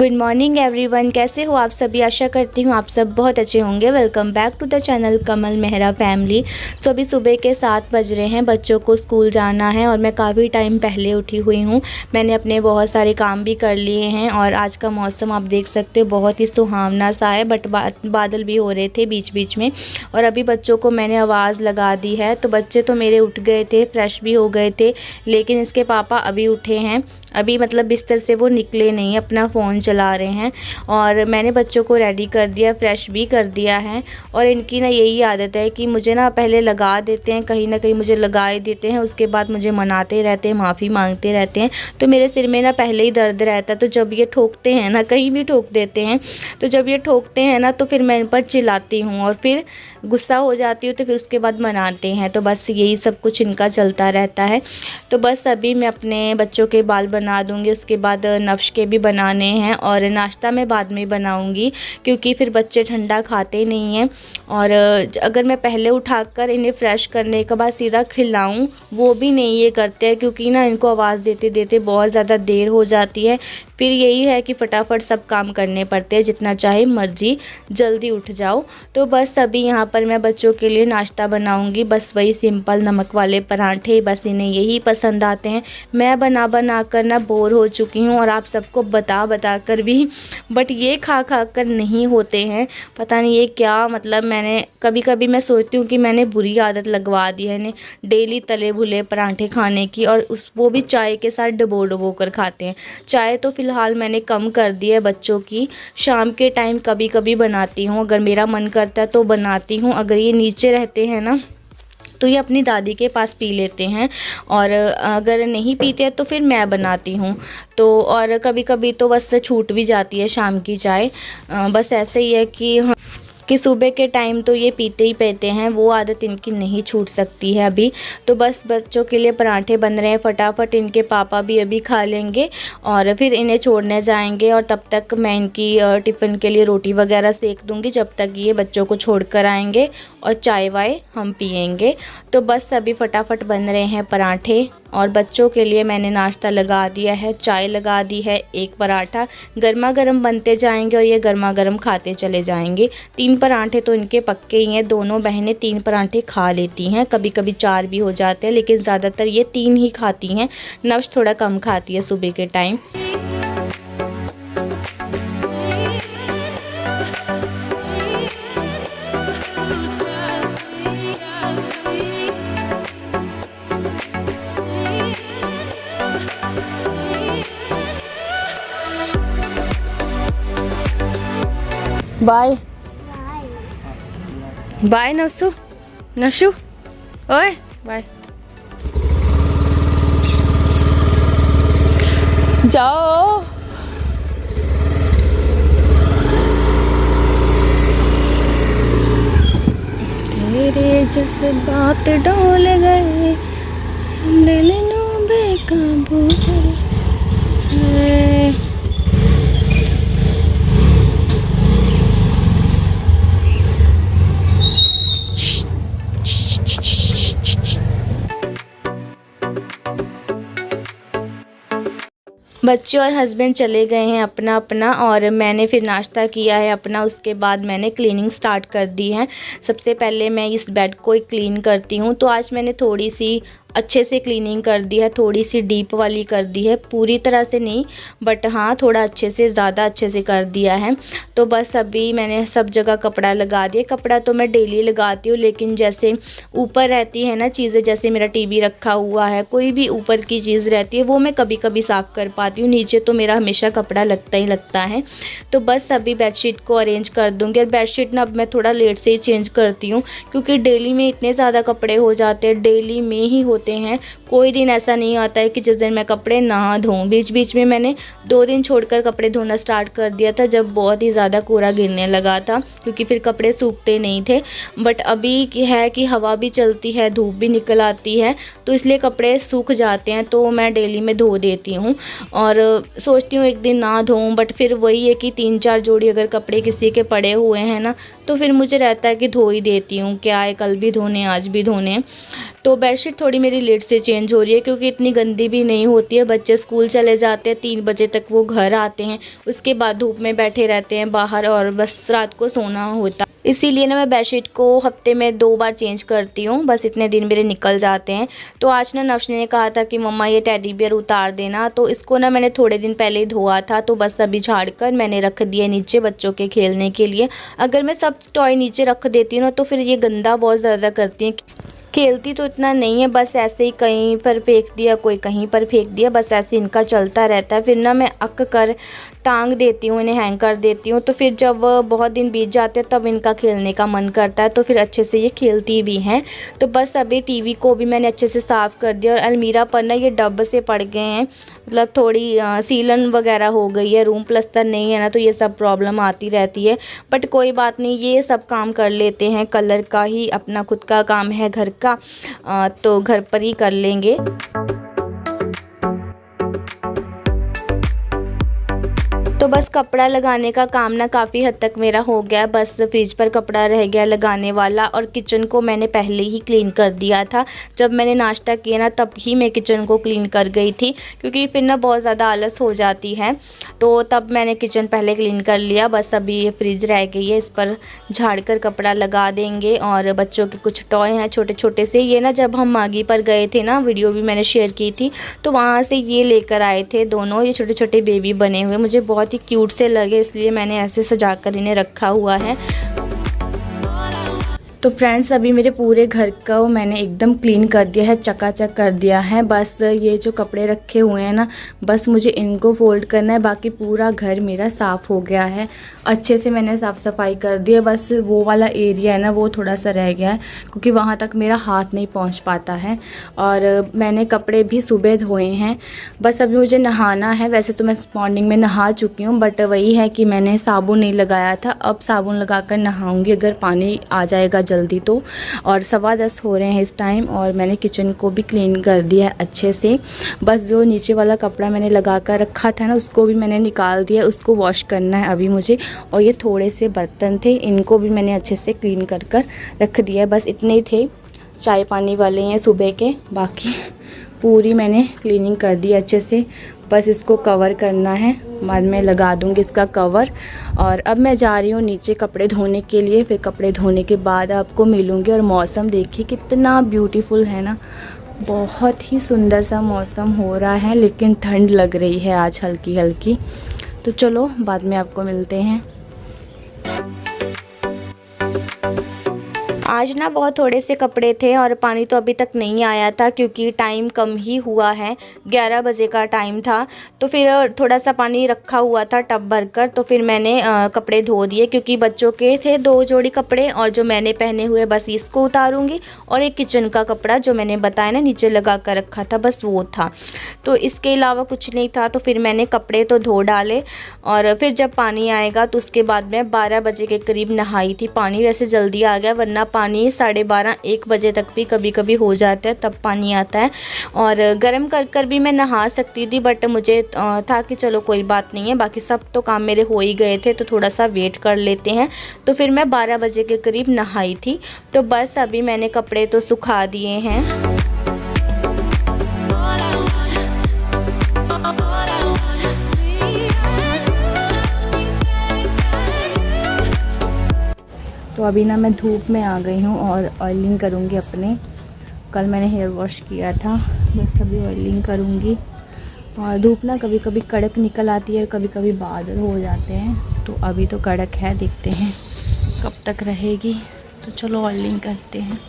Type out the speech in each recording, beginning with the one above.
Good morning everyone, कैसे हो आप सभी। आशा करती हूँ आप सब बहुत अच्छे होंगे। Welcome back to the channel Kamal Mehra family. तो अभी सुबह के 7 बज रहे हैं, बच्चों को स्कूल जाना है और मैं काफ़ी टाइम पहले उठी हुई हूँ। मैंने अपने बहुत सारे काम भी कर लिए हैं और आज का मौसम आप देख सकते हो बहुत ही सुहावना सा है, बट बादल भी हो रहे थे बीच बीच में। और अभी बच्चों को मैंने आवाज़ लगा दी है, तो बच्चे तो मेरे उठ गए थे, फ्रेश भी हो गए थे, लेकिन इसके पापा अभी उठे हैं। अभी मतलब बिस्तर से वो निकले नहीं, अपना फ़ोन चला रहे हैं। और मैंने बच्चों को रेडी कर दिया, फ्रेश भी कर दिया है। और इनकी ना यही आदत है कि मुझे ना पहले लगा देते हैं, कहीं ना कहीं मुझे लगा ही देते हैं, उसके बाद मुझे मनाते रहते हैं, माफ़ी मांगते रहते हैं। तो मेरे सिर में ना पहले ही दर्द रहता है, तो जब ये ठोकते हैं ना, कहीं भी ठोक देते हैं, तो जब ये ठोकते हैं ना तो फिर मैं इन पर चिल्लाती हूँ और फिर गुस्सा हो जाती हूँ, तो फिर उसके बाद मनाते हैं। तो बस यही सब कुछ इनका चलता रहता है। तो बस अभी मैं अपने बच्चों के बाल बना दूँगी, उसके बाद नफ्श के भी बनाने हैं और नाश्ता मैं बाद में बनाऊँगी, क्योंकि फिर बच्चे ठंडा खाते नहीं हैं। और अगर मैं पहले उठाकर इन्हें फ्रेश करने के बाद सीधा खिलाऊँ, वो भी नहीं ये करते हैं, क्योंकि ना इनको आवाज़ देते देते बहुत ज़्यादा देर हो जाती है। फिर यही है कि फटाफट सब काम करने पड़ते हैं, जितना चाहे मर्जी जल्दी उठ जाओ। तो बस अभी यहाँ पर मैं बच्चों के लिए नाश्ता बनाऊंगी, बस वही सिंपल नमक वाले पराठे, बस इन्हें यही पसंद आते हैं। मैं बना बना कर ना बोर हो चुकी हूँ और आप सबको बता बता कर भी, बट ये खा खा कर नहीं होते हैं। पता नहीं ये क्या, मतलब मैंने कभी कभी मैं सोचती हूँ कि मैंने बुरी आदत लगवा दी है इन्हें, डेली तले भुले पराठे खाने की, और वो भी चाय के साथ डबो डबो कर खाते हैं। चाय तो फ़िलहाल मैंने कम कर दी है बच्चों की, शाम के टाइम कभी कभी बनाती हूँ, अगर मेरा मन करता है तो बनाती हूँ। अगर ये नीचे रहते हैं ना तो ये अपनी दादी के पास पी लेते हैं, और अगर नहीं पीते हैं तो फिर मैं बनाती हूँ। तो और कभी कभी तो बस छूट भी जाती है शाम की चाय। बस ऐसे ही है कि सुबह के टाइम तो ये पीते ही पीते हैं, वो आदत इनकी नहीं छूट सकती है अभी। तो बस बच्चों के लिए पराठे बन रहे हैं, फटाफट इनके पापा भी अभी खा लेंगे और फिर इन्हें छोड़ने जाएंगे, और तब तक मैं इनकी टिफ़िन के लिए रोटी वगैरह सेक दूंगी, जब तक ये बच्चों को छोड़ कर आएंगे, और चाय वाय हम पियेंगे। तो बस अभी फटाफट बन रहे हैं पराठे, और बच्चों के लिए मैंने नाश्ता लगा दिया है, चाय लगा दी है, एक पराठा गर्मा गर्म बनते जाएंगे और ये गर्मा गर्म खाते चले जाएंगे। 3 पराठे तो इनके पक्के ही हैं, दोनों बहनें 3 पराठे खा लेती हैं, कभी कभी 4 भी हो जाते हैं, लेकिन ज़्यादातर ये 3 ही खाती हैं। नफ्स थोड़ा कम खाती है सुबह के टाइम। बाय बाय नशु, नशु ओए बाय। जाओ तेरे जज्बात डोल गए, दिल नू बेकाबू करे। बच्चे और हस्बैंड चले गए हैं अपना अपना, और मैंने फिर नाश्ता किया है अपना, उसके बाद मैंने क्लीनिंग स्टार्ट कर दी है। सबसे पहले मैं इस बेड को ही क्लीन करती हूँ। तो आज मैंने थोड़ी सी अच्छे से क्लीनिंग कर दी है, थोड़ी सी डीप वाली कर दी है, पूरी तरह से नहीं, बट हाँ थोड़ा अच्छे से, ज़्यादा अच्छे से कर दिया है। तो बस अभी मैंने सब जगह कपड़ा लगा दिया। कपड़ा तो मैं डेली लगाती हूँ, लेकिन जैसे ऊपर रहती है ना चीज़ें, जैसे मेरा टीवी रखा हुआ है, कोई भी ऊपर की चीज़ रहती है, वो मैं कभी कभी साफ़ कर पाती हूँ। नीचे तो मेरा हमेशा कपड़ा लगता ही लगता है। तो बस अभी बेडशीट को अरेंज कर दूँगी, और बेडशीट ना अब मैं थोड़ा लेट से ही चेंज करती हूँ, क्योंकि डेली में इतने ज़्यादा कपड़े हो जाते हैं, डेली में ही होते हैं। कोई दिन ऐसा नहीं आता है कि जिस दिन मैं कपड़े ना धोऊं। बीच बीच में मैंने 2 दिन छोड़कर कपड़े धोना स्टार्ट कर दिया था, जब बहुत ही ज़्यादा कोहरा गिरने लगा था, क्योंकि फिर कपड़े सूखते नहीं थे। बट अभी है कि हवा भी चलती है, धूप भी निकल आती है, तो इसलिए कपड़े सूख जाते हैं, तो मैं डेली में धो देती हूँ। और सोचती हूँ एक दिन ना धोऊं, बट फिर वही है कि 3-4 जोड़ी अगर कपड़े किसी के पड़े हुए हैं ना, तो फिर मुझे रहता है कि धो ही देती हूँ, क्या है कल भी धोने आज भी धोने। तो बेडशीट थोड़ी मेरी लेट से चेंज हो रही है क्योंकि इतनी गंदी भी नहीं होती है। बच्चे स्कूल चले जाते हैं, 3 बजे तक वो घर आते हैं, उसके बाद धूप में बैठे रहते हैं बाहर और बस रात को सोना होता। इसीलिए ना मैं बेडशीट को हफ्ते में 2 बार चेंज करती हूँ, बस इतने दिन मेरे निकल जाते हैं। तो आज ना नवशनी ने कहा था कि मम्मा ये टेडी बियर उतार देना, तो इसको ना मैंने थोड़े दिन पहले ही धोआ था, तो बस अभी झाड़ कर मैंने रख दिया नीचे बच्चों के खेलने के लिए। अगर मैं सब टॉय नीचे रख देती हूँ ना तो फिर ये गंदा बहुत ज़्यादा करती हैं। खेलती तो इतना नहीं है, बस ऐसे ही कहीं पर फेंक दिया, कोई कहीं पर फेंक दिया, बस ऐसे इनका चलता रहता है। फिर ना मैं अक कर टांग देती हूँ, इन्हें हैंग कर देती हूँ। तो फिर जब बहुत दिन बीत जाते हैं तब इनका खेलने का मन करता है, तो फिर अच्छे से ये खेलती भी हैं। तो बस अभी टीवी को भी मैंने अच्छे से साफ़ कर दिया और अलमीरा पर ना ये डब से पड़ गए हैं, मतलब थोड़ी सीलन वगैरह हो गई है, रूम प्लस्तर नहीं है ना, तो ये सब प्रॉब्लम आती रहती है। बट कोई बात नहीं, ये सब काम कर लेते हैं, कलर का ही अपना खुद का काम है घर का, तो घर पर ही कर लेंगे। तो बस कपड़ा लगाने का काम ना काफ़ी हद तक मेरा हो गया, बस फ्रिज पर कपड़ा रह गया लगाने वाला। और किचन को मैंने पहले ही क्लीन कर दिया था, जब मैंने नाश्ता किया ना तब ही मैं किचन को क्लीन कर गई थी, क्योंकि फिर ना बहुत ज़्यादा आलस हो जाती है, तो तब मैंने किचन पहले क्लीन कर लिया। बस अभी ये फ्रिज रह गई है, इस पर झाड़ कर कपड़ा लगा देंगे। और बच्चों के कुछ टॉय हैं छोटे छोटे से, ये ना जब हम मागी पर गए थे ना, वीडियो भी मैंने शेयर की थी, तो वहाँ से ये लेकर आए थे दोनों, ये छोटे छोटे बेबी बने हुए, मुझे बहुत क्यूट से लगे, इसलिए मैंने ऐसे सजाकर इन्हें रखा हुआ है। तो फ्रेंड्स अभी मेरे पूरे घर का मैंने एकदम क्लीन कर दिया है, चकाचक कर दिया है। बस ये जो कपड़े रखे हुए हैं ना, बस मुझे इनको फोल्ड करना है, बाकी पूरा घर मेरा साफ़ हो गया है, अच्छे से मैंने साफ़ सफाई कर दी है। बस वो वाला एरिया है ना, वो थोड़ा सा रह गया है क्योंकि वहाँ तक मेरा हाथ नहीं पहुँच पाता है। और मैंने कपड़े भी सुबह धोए हैं, बस अभी मुझे नहाना है। वैसे तो मैं मॉर्निंग में नहा चुकी हूँ, बट वही है कि मैंने साबुन नहीं लगाया था, अब साबुन लगा कर नहाऊँगी अगर पानी आ जाएगा जल्दी तो। और 10:15 हो रहे हैं इस टाइम, और मैंने किचन को भी क्लीन कर दिया है अच्छे से। बस जो नीचे वाला कपड़ा मैंने लगा कर रखा था ना, उसको भी मैंने निकाल दिया, उसको वॉश करना है अभी मुझे। और ये थोड़े से बर्तन थे, इनको भी मैंने अच्छे से क्लीन कर कर रख दिया है। बस इतने ही थे, चाय पानी वाले हैं सुबह के, बाकी पूरी मैंने क्लीनिंग कर दी अच्छे से। बस इसको कवर करना है, बाद में लगा दूंगी इसका कवर। और अब मैं जा रही हूँ नीचे कपड़े धोने के लिए, फिर कपड़े धोने के बाद आपको मिलूँगी। और मौसम देखिए कितना ब्यूटीफुल है ना, बहुत ही सुंदर सा मौसम हो रहा है, लेकिन ठंड लग रही है आज हल्की हल्की। तो चलो बाद में आपको मिलते हैं। आज ना बहुत थोड़े से कपड़े थे और पानी तो अभी तक नहीं आया था क्योंकि टाइम कम ही हुआ है, 11 बजे का टाइम था। तो फिर थोड़ा सा पानी रखा हुआ था टब भरकर, तो फिर मैंने कपड़े धो दिए क्योंकि बच्चों के थे 2 जोड़ी कपड़े, और जो मैंने पहने हुए बस इसको उतारूंगी, और एक किचन का कपड़ा जो मैंने बताया ना नीचे लगा कर रखा था, बस वो था। तो इसके अलावा कुछ नहीं था, तो फिर मैंने कपड़े तो धो डाले। और फिर जब पानी आएगा तो उसके बाद मैं 12 बजे के करीब नहाई थी। पानी वैसे जल्दी आ गया, वरना पानी 12:30-1 बजे तक भी कभी कभी हो जाता है, तब पानी आता है। और गर्म कर कर भी मैं नहा सकती थी, बट मुझे था कि चलो कोई बात नहीं है, बाकी सब तो काम मेरे हो ही गए थे, तो थोड़ा सा वेट कर लेते हैं। तो फिर मैं 12 बजे के करीब नहाई थी। तो बस अभी मैंने कपड़े तो सुखा दिए हैं। तो अभी ना मैं धूप में आ गई हूँ और ऑयलिंग करूँगी अपने। कल मैंने हेयर वॉश किया था, बस अभी ऑयलिंग करूँगी। और धूप ना कभी कभी कड़क निकल आती है, कभी कभी बादल हो जाते हैं, तो अभी तो कड़क है, देखते हैं कब तक रहेगी। तो चलो ऑयलिंग करते हैं।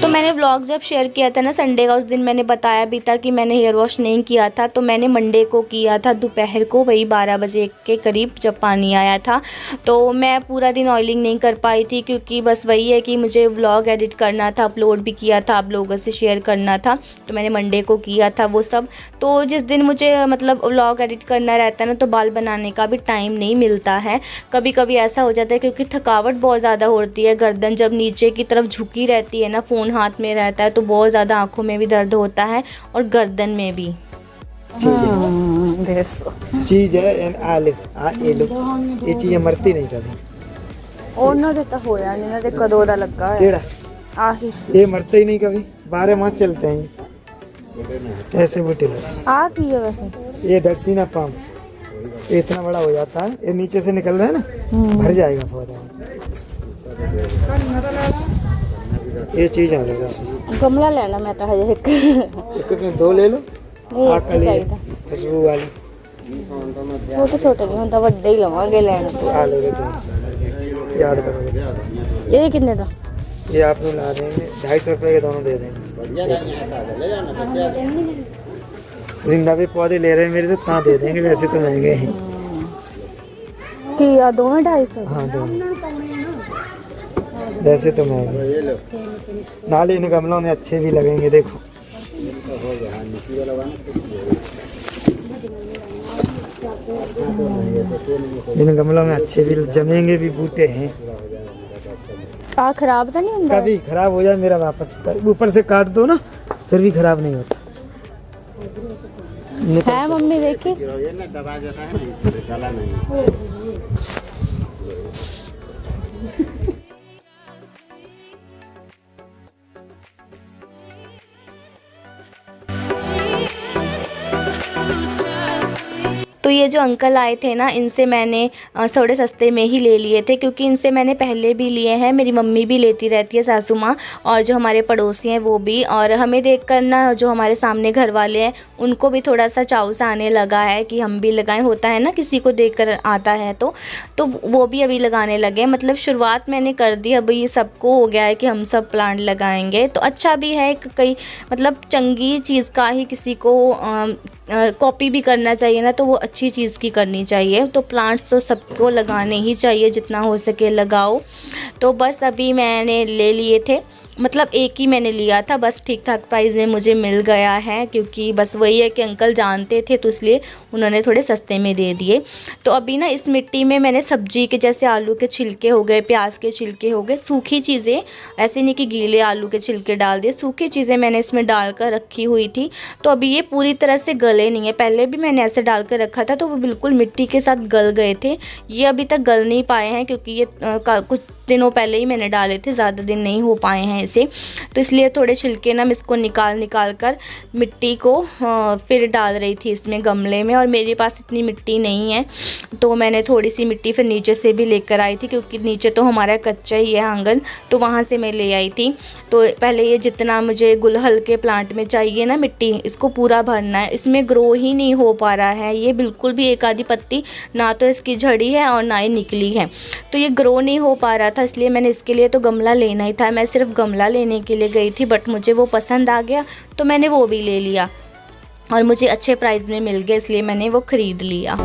तो मैंने व्लॉग जब शेयर किया था ना संडे का, उस दिन मैंने बताया भी था कि मैंने हेयर वॉश नहीं किया था। तो मैंने मंडे को किया था दोपहर को, वही 12 बजे के करीब जब पानी आया था। तो मैं पूरा दिन ऑयलिंग नहीं कर पाई थी क्योंकि बस वही है कि मुझे व्लॉग एडिट करना था, अपलोड भी किया था, आप लोगों से शेयर करना था। तो मैंने मंडे को किया था वो सब। तो जिस दिन मुझे मतलब व्लॉग एडिट करना रहता है ना, तो बाल बनाने का भी टाइम नहीं मिलता है। कभी कभी ऐसा हो जाता है क्योंकि थकावट बहुत ज़्यादा होती है, गर्दन जब नीचे की तरफ झुकी रहती है ना, फ़ोन हाथ में रहता है, तो बहुत ज़्यादा आंखों में भी दर्द होता है और गर्दन में भी। चीज है आलू ये चीजें मरती नहीं कभी ਉਹਨਾਂ ਦੇ ਤਾਂ ਹੋਇਆ ਨਹੀਂ, ਇਹਨਾਂ ਦੇ ਕਦੋਂ ਦਾ ਲੱਗਾ ਹੋਇਆ केड़ा ਆਹੀ ये मरते ही नहीं कभी 12 मास चलते हैं ये। ऐसे बूटे लगे। ਆ ਕੀ ਹੈ ਵੈਸੇ ये डरसीना पाम ये इतना बड़ा हो जाता है, ये नीचे से निकल रहा है ना, भर जाएगा पौधा। ये चीज आ जाएगा। ਗਮਲਾ ਲੈਣਾ ਮੈਂ ਤਾਂ ਹਜੇ ਇੱਕ एक दो ले लो। ਨਹੀਂ ਇੱਕ आकली ਚਾਹੀਦਾ खुशबू वाली ਛੋਟੇ ਛੋਟੇ ਨਹੀਂ ਹੁੰਦਾ, ਵੱਡੇ ਹੀ ਲਵਾਂਗੇ ਲੈਣ आ ले दो, याद करोगे। ਇਹ ਕਿੰਨੇ ਦਾ ये आपको ला देंगे 250 रुपए के दोनों दे देंगे। जिंदा भी पौधे ले रहे हैं मेरे से कहाँ दे देंगे, वैसे तो महंगे हैं। ਕੀ ਆ ਦੋਵੇਂ 250 हाँ दोनों वैसे तो महंगे, नाले इन गमलों में अच्छे भी लगेंगे। देखो इन गमलों में अच्छे भी जमेंगे भी बूटे हैं। ਆ ਖਰਾਬ ਤਾਂ ਨਹੀਂ ਹੁੰਦਾ कभी खराब हो जाए मेरा वापस ऊपर से काट दो ना, फिर भी खराब नहीं होता। ਹੈ ਮੰਮੀ ਦੇਖੀ दबा जाता है ना, गला नहीं। तो ये जो अंकल आए थे ना, इनसे मैंने थोड़े सस्ते में ही ले लिए थे, क्योंकि इनसे मैंने पहले भी लिए हैं। मेरी मम्मी भी लेती रहती है, सासू माँ, और जो हमारे पड़ोसी हैं वो भी। और हमें देखकर ना जो हमारे सामने घर वाले हैं उनको भी थोड़ा सा चाव सा आने लगा है कि हम भी लगाएं। होता है ना, किसी को देखकर आता है तो वो भी अभी लगाने लगे। मतलब शुरुआत मैंने कर दी, अभी ये सबको हो गया है कि हम सब प्लांट लगाएंगे। तो अच्छा भी है, कई मतलब चंगी चीज़ का ही किसी को कॉपी भी करना चाहिए ना, तो वो अच्छी चीज़ की करनी चाहिए। तो प्लांट्स तो सबको लगाने ही चाहिए, जितना हो सके लगाओ। तो बस अभी मैंने ले लिए थे, मतलब एक ही मैंने लिया था, बस ठीक ठाक प्राइस में मुझे मिल गया है, क्योंकि बस वही है कि अंकल जानते थे तो इसलिए उन्होंने थोड़े सस्ते में दे दिए। तो अभी ना इस मिट्टी में मैंने सब्जी के जैसे आलू के छिलके हो गए, प्याज के छिलके हो गए, सूखी चीज़ें, ऐसे नहीं कि गीले आलू के छिलके डाल दिए, सूखी चीज़ें मैंने इसमें डाल कर रखी हुई थी। तो अभी ये पूरी तरह से गले नहीं है, पहले भी मैंने ऐसे डाल कर रखा था तो वो बिल्कुल मिट्टी के साथ गल गए थे। ये अभी तक गल नहीं पाए हैं, क्योंकि ये कुछ दिनों पहले ही मैंने डाले थे, ज़्यादा दिन नहीं हो पाए हैं इसे। तो इसलिए थोड़े छिलके ना मैं इसको निकाल कर मिट्टी को फिर डाल रही थी इसमें गमले में। और मेरे पास इतनी मिट्टी नहीं है, तो मैंने थोड़ी सी मिट्टी फिर नीचे से भी लेकर आई थी, क्योंकि नीचे तो हमारा कच्चा ही है आंगन, तो वहाँ से मैं ले आई थी। तो पहले ये जितना मुझे गुलहल के प्लांट में चाहिए ना मिट्टी, इसको पूरा भरना है। इसमें ग्रो ही नहीं हो पा रहा है, ये बिल्कुल भी एक आधी पत्ती ना तो इसकी झड़ी है और ना ही निकली है, तो ये ग्रो नहीं हो पा रहा था। इसलिए मैंने इसके लिए तो गमला लेना ही था। मैं सिर्फ गमला लेने के लिए गई थी, बट मुझे वो पसंद आ गया तो मैंने वो भी ले लिया, और मुझे अच्छे प्राइस में मिल गया, इसलिए मैंने वो ख़रीद लिया।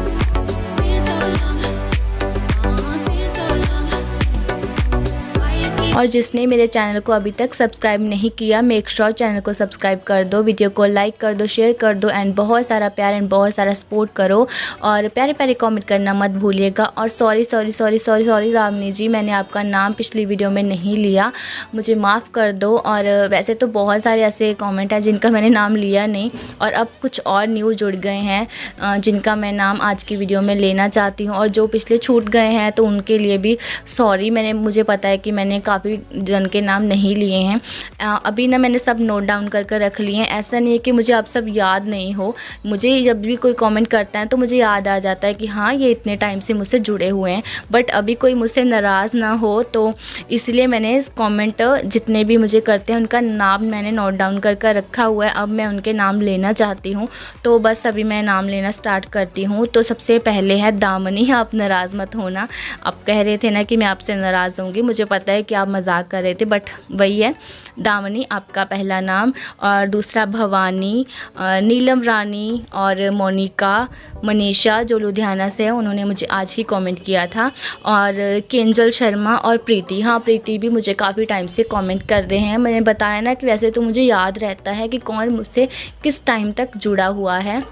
और जिसने मेरे चैनल को अभी तक सब्सक्राइब नहीं किया, मेक श्योर चैनल को सब्सक्राइब कर दो, वीडियो को लाइक कर दो, शेयर कर दो, एंड बहुत सारा प्यार एंड बहुत सारा सपोर्ट करो, और प्यारे प्यारे कमेंट करना मत भूलिएगा। और सॉरी रावनी जी, मैंने आपका नाम पिछली वीडियो में नहीं लिया, मुझे माफ़ कर दो। और वैसे तो बहुत सारे ऐसे कमेंट हैं जिनका मैंने नाम लिया नहीं, और अब कुछ और न्यू जुड़ गए हैं जिनका मैं नाम आज की वीडियो में लेना चाहती हूँ, और जो पिछले छूट गए हैं तो उनके लिए भी सॉरी। मुझे पता है कि मैंने काफ़ी जन के नाम नहीं लिए हैं। अभी ना मैंने सब नोट डाउन कर रख लिए हैं। ऐसा नहीं है कि मुझे आप सब याद नहीं हो, मुझे जब भी कोई कमेंट करता है तो मुझे याद आ जाता है कि हाँ ये इतने टाइम से मुझसे जुड़े हुए हैं, बट अभी कोई मुझसे नाराज़ ना हो, तो इसलिए मैंने कमेंट जितने भी मुझे करते हैं उनका नाम मैंने नोट डाउन कर रखा हुआ है। अब मैं उनके नाम लेना चाहती हूँ, तो बस अभी मैं नाम लेना स्टार्ट करती हूँ। तो सबसे पहले है दामिनी, आप नाराज़ मत होना। आप कह रहे थे ना कि मैं आपसे नाराज़ होंगी, मुझे पता है कि आप मजाक कर रहे थे, बट वही है दामिनी आपका पहला नाम। और दूसरा भवानी, नीलम रानी और मोनिका, मनीषा जो लुधियाना से है, उन्होंने मुझे आज ही कमेंट किया था। और केंजल शर्मा और प्रीति, हाँ प्रीति भी मुझे काफ़ी टाइम से कमेंट कर रहे हैं। मैंने बताया ना कि वैसे तो मुझे याद रहता है कि कौन मुझसे किस टाइम तक जुड़ा हुआ है,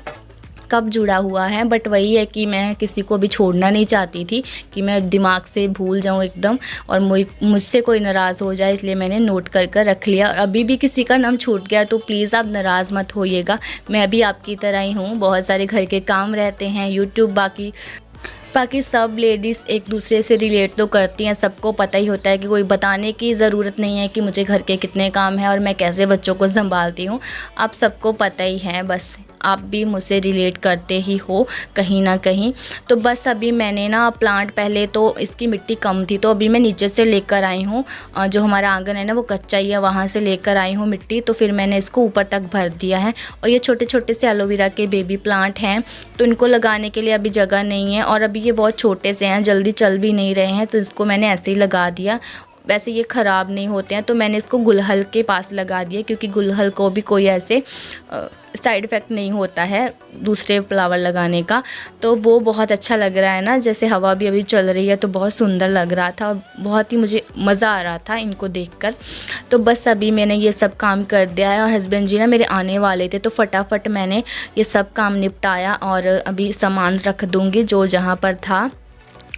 कब जुड़ा हुआ है, बट वही है कि मैं किसी को भी छोड़ना नहीं चाहती थी कि मैं दिमाग से भूल जाऊं एकदम और मुझसे कोई नाराज़ हो जाए, इसलिए मैंने नोट कर रख लिया। और अभी भी किसी का नाम छूट गया तो प्लीज़ आप नाराज़ मत होइएगा, मैं भी आपकी तरह ही हूँ, बहुत सारे घर के काम रहते हैं, यूट्यूब, बाकी सब लेडीज़ एक दूसरे से रिलेट तो करती हैं, सबको पता ही होता है कि कोई बताने की ज़रूरत नहीं है कि मुझे घर के कितने काम हैं और मैं कैसे बच्चों को संभालती हूँ, आप सबको पता ही है, बस आप भी मुझसे रिलेट करते ही हो कहीं ना कहीं। तो बस अभी मैंने ना प्लांट, पहले तो इसकी मिट्टी कम थी तो अभी मैं नीचे से लेकर आई हूँ, जो हमारा आंगन है ना वो कच्चा ही है, वहाँ से लेकर आई हूँ मिट्टी, तो फिर मैंने इसको ऊपर तक भर दिया है। और ये छोटे छोटे से एलोवेरा के बेबी प्लांट हैं, तो इनको लगाने के लिए अभी जगह नहीं है और अभी ये बहुत छोटे से हैं, जल्दी चल भी नहीं रहे हैं, तो इसको मैंने ऐसे ही लगा दिया। वैसे ये ख़राब नहीं होते हैं, तो मैंने इसको गुलहल के पास लगा दिया, क्योंकि गुलहल को भी कोई ऐसे साइड इफ़ेक्ट नहीं होता है दूसरे फ्लावर लगाने का, तो वो बहुत अच्छा लग रहा है ना, जैसे हवा भी अभी चल रही है तो बहुत सुंदर लग रहा था, बहुत ही मुझे मज़ा आ रहा था इनको देखकर। तो बस अभी मैंने ये सब काम कर दिया है और हस्बैंड जी ना मेरे आने वाले थे, तो फटाफट मैंने ये सब काम निपटाया और अभी सामान रख दूँगी जो जहाँ पर था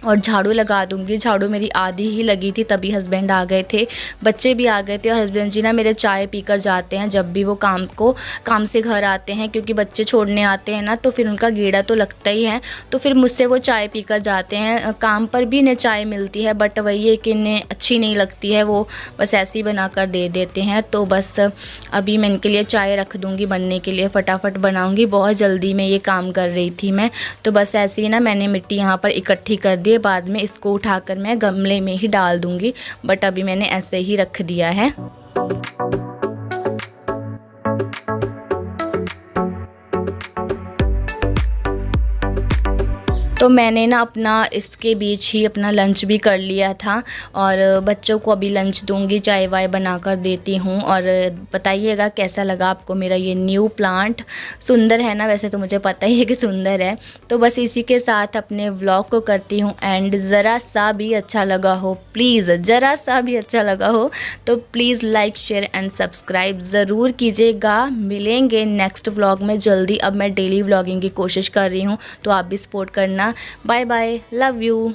और झाड़ू लगा दूंगी। झाड़ू मेरी आधी ही लगी थी तभी हस्बैंड आ गए थे, बच्चे भी आ गए थे और हस्बैंड जी ना मेरे चाय पीकर जाते हैं जब भी वो काम से घर आते हैं, क्योंकि बच्चे छोड़ने आते हैं ना तो फिर उनका गेड़ा तो लगता ही है, तो फिर मुझसे वो चाय पीकर जाते हैं। काम पर भी इन्हें चाय मिलती है, बट वही है कि इन्हें अच्छी नहीं लगती है, वो बस ऐसे ही बना कर दे देते हैं। तो बस अभी मैं इनके लिए चाय रख दूँगी बनने के लिए, फटाफट बनाऊँगी, बहुत जल्दी में ये काम कर रही थी मैं। तो बस ऐसे ही ना मैंने मिट्टी यहाँ पर इकट्ठी कर दी, बाद में इसको उठाकर मैं गमले में ही डाल दूंगी, बट अभी मैंने ऐसे ही रख दिया है। तो मैंने ना अपना इसके बीच ही अपना लंच भी कर लिया था और बच्चों को अभी लंच दूंगी, चाय वाय बना कर देती हूँ। और बताइएगा कैसा लगा आपको मेरा ये न्यू प्लांट, सुंदर है ना, वैसे तो मुझे पता ही है कि सुंदर है। तो बस इसी के साथ अपने व्लॉग को करती हूँ एंड ज़रा सा भी अच्छा लगा हो, प्लीज़ ज़रा सा भी अच्छा लगा हो तो please like share and subscribe ज़रूर कीजिएगा। मिलेंगे नेक्स्ट व्लॉग में जल्दी, अब मैं डेली व्लॉगिंग की कोशिश कर रही हूँ, तो आप भी सपोर्ट करना। Bye bye, love you.